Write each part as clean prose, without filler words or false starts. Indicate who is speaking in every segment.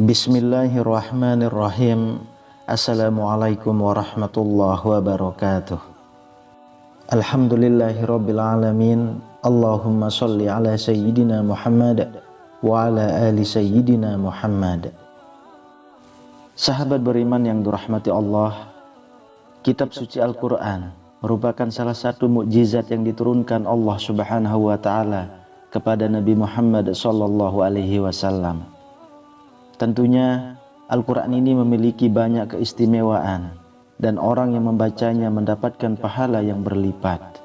Speaker 1: Bismillahirrahmanirrahim. Assalamualaikum warahmatullahi wabarakatuh. Alhamdulillahirabbil alamin. Allahumma shalli ala sayyidina Muhammad wa ala ali sayyidina Muhammad. Sahabat beriman yang dirahmati Allah, kitab suci Al-Qur'an merupakan salah satu mukjizat yang diturunkan Allah Subhanahu wa taala kepada Nabi Muhammad sallallahu alaihi wasallam. Tentunya Al-Quran ini memiliki banyak keistimewaan dan orang yang membacanya mendapatkan pahala yang berlipat.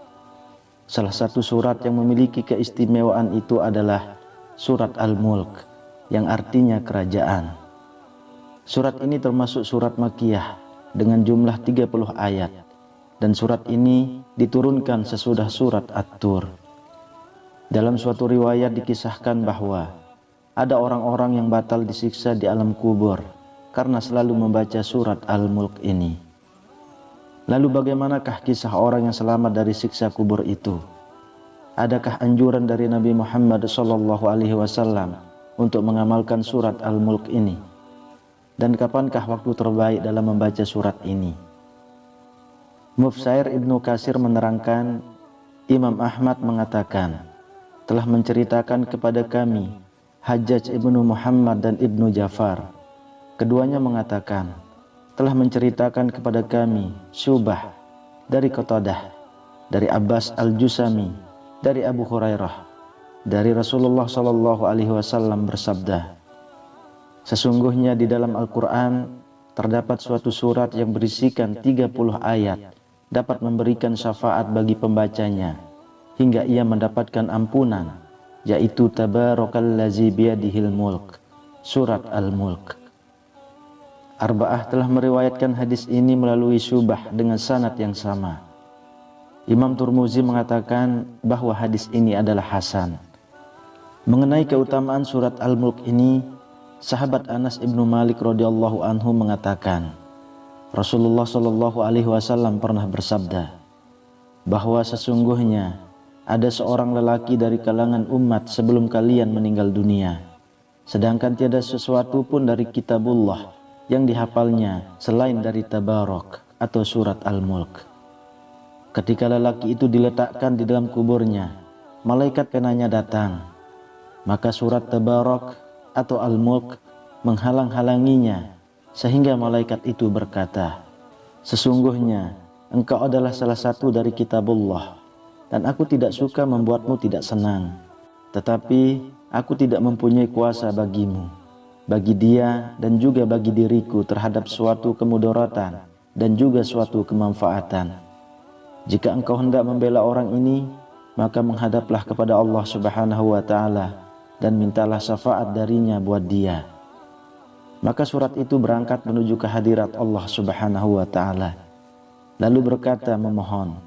Speaker 1: Salah satu surat yang memiliki keistimewaan itu adalah surat Al-Mulk, yang artinya kerajaan. Surat ini termasuk surat Makkiyah dengan jumlah 30 ayat, dan surat ini diturunkan sesudah surat At-Tur. Dalam suatu riwayat dikisahkan bahwa ada orang-orang yang batal disiksa di alam kubur karena selalu membaca surat Al-Mulk ini. Lalu bagaimanakah kisah orang yang selamat dari siksa kubur itu? Adakah anjuran dari Nabi Muhammad SAW untuk mengamalkan surat Al-Mulk ini? Dan kapankah waktu terbaik dalam membaca surat ini? Mufsair Ibnu Katsir menerangkan, Imam Ahmad mengatakan, telah menceritakan kepada kami Hajjaj ibnu Muhammad dan ibnu Ja'far. Keduanya mengatakan, telah menceritakan kepada kami Syubah dari Qatadah, dari Abbas al-Jusami, dari Abu Hurairah, dari Rasulullah SAW bersabda, sesungguhnya di dalam Al-Quran terdapat suatu surat yang berisikan 30 ayat dapat memberikan syafaat bagi pembacanya hingga ia mendapatkan ampunan, yaitu Tabarakallazi biyadihil mulk, surat Al-Mulk. Arba'ah telah meriwayatkan hadis ini melalui Syubah dengan sanad yang sama. Imam Turmuzi mengatakan bahwa hadis ini adalah hasan. Mengenai keutamaan surat Al-Mulk ini, sahabat Anas ibnu Malik radhiyallahu anhu mengatakan, Rasulullah SAW pernah bersabda bahwa sesungguhnya ada seorang lelaki dari kalangan umat sebelum kalian meninggal dunia, sedangkan tiada sesuatu pun dari kitabullah yang dihafalnya selain dari Tabarak atau surat Al-Mulk. Ketika lelaki itu diletakkan di dalam kuburnya, malaikat penanya datang, maka surat Tabarak atau Al-Mulk menghalang-halanginya, sehingga malaikat itu berkata, sesungguhnya engkau adalah salah satu dari kitabullah, dan aku tidak suka membuatmu tidak senang, tetapi aku tidak mempunyai kuasa bagimu, bagi dia dan juga bagi diriku terhadap suatu kemudaratan dan juga suatu kemanfaatan. Jika engkau hendak membela orang ini, maka menghadaplah kepada Allah Subhanahu wa taala dan mintalah syafaat darinya buat dia. Maka surat itu berangkat menuju ke hadirat Allah Subhanahu wa taala, lalu berkata memohon,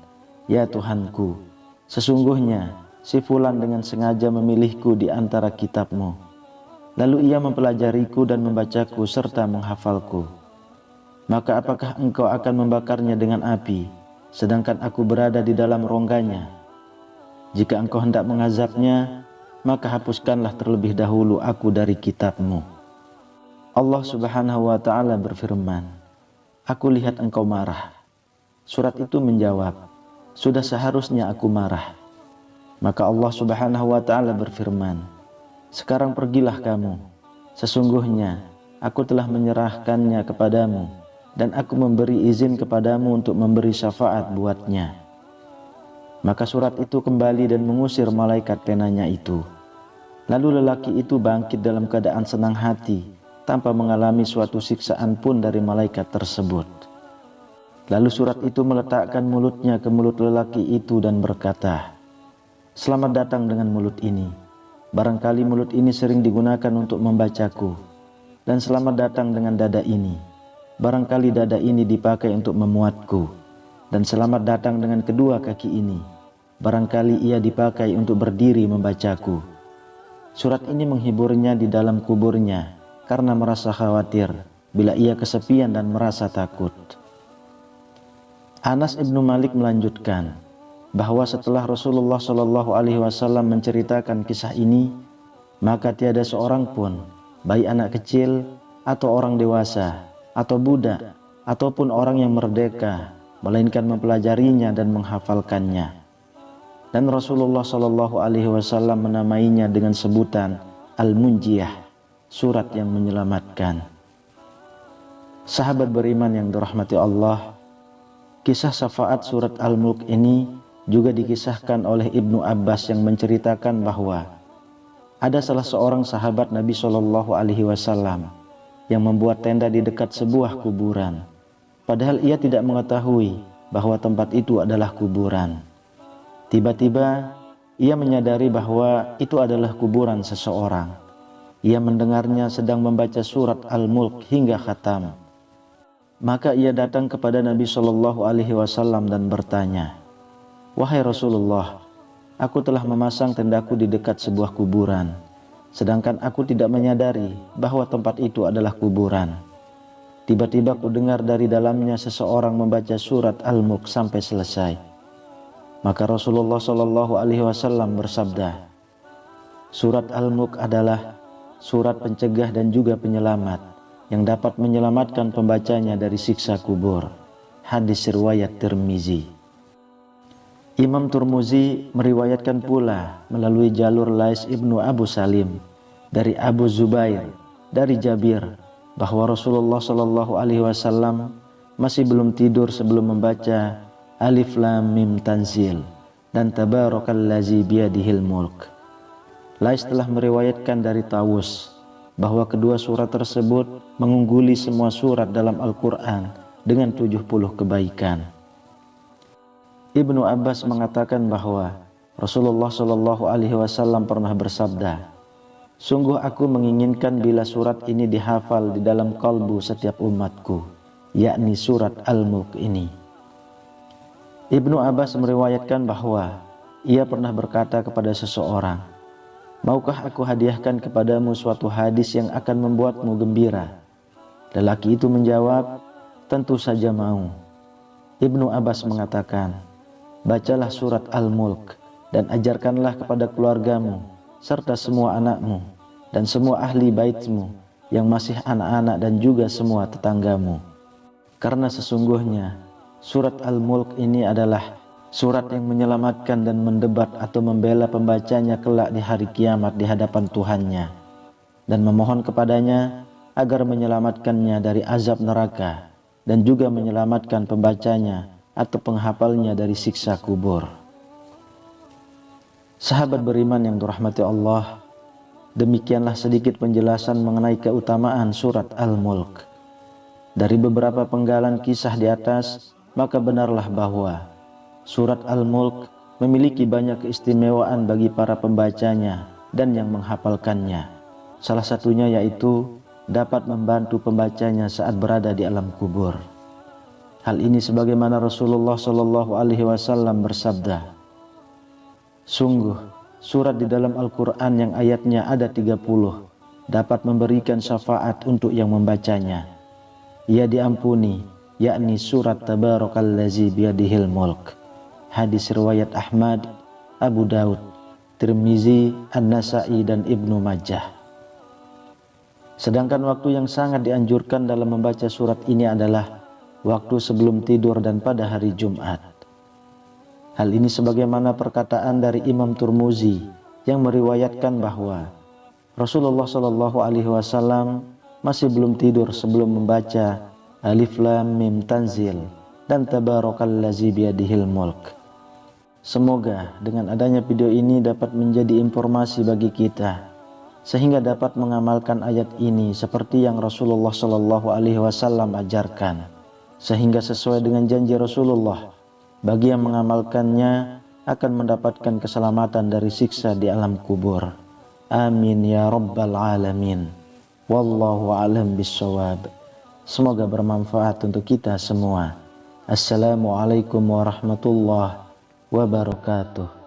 Speaker 1: ya Tuhanku, sesungguhnya si fulan dengan sengaja memilihku di antara kitabmu, lalu ia mempelajariku dan membacaku serta menghafalku. Maka apakah engkau akan membakarnya dengan api, sedangkan aku berada di dalam rongganya? Jika engkau hendak mengazabnya, maka hapuskanlah terlebih dahulu aku dari kitabmu. Allah Subhanahu wa ta'ala berfirman, aku lihat engkau marah. Surat itu menjawab, sudah seharusnya aku marah. Maka Allah Subhanahu wa ta'ala berfirman, sekarang pergilah kamu, sesungguhnya aku telah menyerahkannya kepadamu dan aku memberi izin kepadamu untuk memberi syafaat buatnya. Maka surat itu kembali dan mengusir malaikat penanya itu. Lalu lelaki itu bangkit dalam keadaan senang hati tanpa mengalami suatu siksaan pun dari malaikat tersebut. Lalu surat itu meletakkan mulutnya ke mulut lelaki itu dan berkata, selamat datang dengan mulut ini. Barangkali mulut ini sering digunakan untuk membacaku. Dan selamat datang dengan dada ini. Barangkali dada ini dipakai untuk memuatku. Dan selamat datang dengan kedua kaki ini. Barangkali ia dipakai untuk berdiri membacaku. Surat ini menghiburnya di dalam kuburnya karena merasa khawatir bila ia kesepian dan merasa takut. Anas ibnu Malik melanjutkan bahwa setelah Rasulullah SAW menceritakan kisah ini, maka tiada seorang pun, baik anak kecil atau orang dewasa, atau budak, ataupun orang yang merdeka, melainkan mempelajarinya dan menghafalkannya. Dan Rasulullah Shallallahu Alaihi Wasallam menamainya dengan sebutan Al-Munjiyah, surat yang menyelamatkan. Sahabat beriman yang dirahmati Allah, kisah syafaat surat Al-Mulk ini juga dikisahkan oleh Ibnu Abbas yang menceritakan bahwa ada salah seorang sahabat Nabi Shallallahu Alaihi Wasallam yang membuat tenda di dekat sebuah kuburan, padahal ia tidak mengetahui bahwa tempat itu adalah kuburan. Tiba-tiba ia menyadari bahwa itu adalah kuburan seseorang. Ia mendengarnya sedang membaca surat Al-Mulk hingga khatam. Maka ia datang kepada Nabi Shallallahu Alaihi Wasallam dan bertanya, "Wahai Rasulullah, aku telah memasang tendaku di dekat sebuah kuburan, sedangkan aku tidak menyadari bahwa tempat itu adalah kuburan. Tiba-tiba ku dengar dari dalamnya seseorang membaca surat Al-Mulk sampai selesai." Maka Rasulullah Shallallahu Alaihi Wasallam bersabda, "Surat Al-Mulk adalah surat pencegah dan juga penyelamat yang dapat menyelamatkan pembacanya dari siksa kubur." Hadis riwayat Tirmizi. Imam Tirmizi meriwayatkan pula melalui jalur Lais ibnu Abu Salim dari Abu Zubair dari Jabir bahwa Rasulullah Shallallahu Alaihi Wasallam masih belum tidur sebelum membaca Alif Lam Mim Tanzil dan Tabarakallazi biyadihil mulk. Lais telah meriwayatkan dari Tawus bahwa kedua surat tersebut mengungguli semua surat dalam Al-Quran dengan 70 kebaikan. Ibnu Abbas mengatakan bahwa Rasulullah Shallallahu Alaihi Wasallam pernah bersabda, "Sungguh aku menginginkan bila surat ini dihafal di dalam kalbu setiap umatku, yakni surat Al-Mulk ini." Ibnu Abbas meriwayatkan bahwa ia pernah berkata kepada seseorang, "Maukah aku hadiahkan kepadamu suatu hadis yang akan membuatmu gembira?" Lelaki itu menjawab, "Tentu saja mau." Ibnu Abbas mengatakan, "Bacalah surat Al-Mulk dan ajarkanlah kepada keluargamu serta semua anakmu dan semua ahli baitmu yang masih anak-anak dan juga semua tetanggamu. Karena sesungguhnya surat Al-Mulk ini adalah surat yang menyelamatkan dan mendebat atau membela pembacanya kelak di hari kiamat di hadapan Tuhannya, dan memohon kepadanya agar menyelamatkannya dari azab neraka dan juga menyelamatkan pembacanya atau penghafalnya dari siksa kubur." Sahabat beriman yang dirahmati Allah, demikianlah sedikit penjelasan mengenai keutamaan surat Al-Mulk. Dari beberapa penggalan kisah di atas, maka benarlah bahwa surat Al-Mulk memiliki banyak keistimewaan bagi para pembacanya dan yang menghafalkannya. Salah satunya yaitu dapat membantu pembacanya saat berada di alam kubur. Hal ini sebagaimana Rasulullah Shallallahu Alaihi Wasallam bersabda, "Sungguh surat di dalam Al-Quran yang ayatnya ada 30 dapat memberikan syafaat untuk yang membacanya. Ia diampuni, yakni surat Tabarakallazi biyadihil mulk." Hadis riwayat Ahmad, Abu Daud, Tirmizi, An-Nasai dan Ibnu Majah. Sedangkan waktu yang sangat dianjurkan dalam membaca surat ini adalah waktu sebelum tidur dan pada hari Jumat. Hal ini sebagaimana perkataan dari Imam Tirmizi yang meriwayatkan bahwa Rasulullah Shallallahu Alaihi Wasallam masih belum tidur sebelum membaca Alif Lam Mim Tanzil dan Tabarakallazi biyadihil mulk. Semoga dengan adanya video ini dapat menjadi informasi bagi kita, sehingga dapat mengamalkan ayat ini seperti yang Rasulullah Shallallahu Alaihi Wasallam ajarkan, sehingga sesuai dengan janji Rasulullah, bagi yang mengamalkannya akan mendapatkan keselamatan dari siksa di alam kubur. Amin ya rabbal alamin. Wallahu a'lam bissawab. Semoga bermanfaat untuk kita semua. Assalamualaikum warahmatullahi wabarakatuh.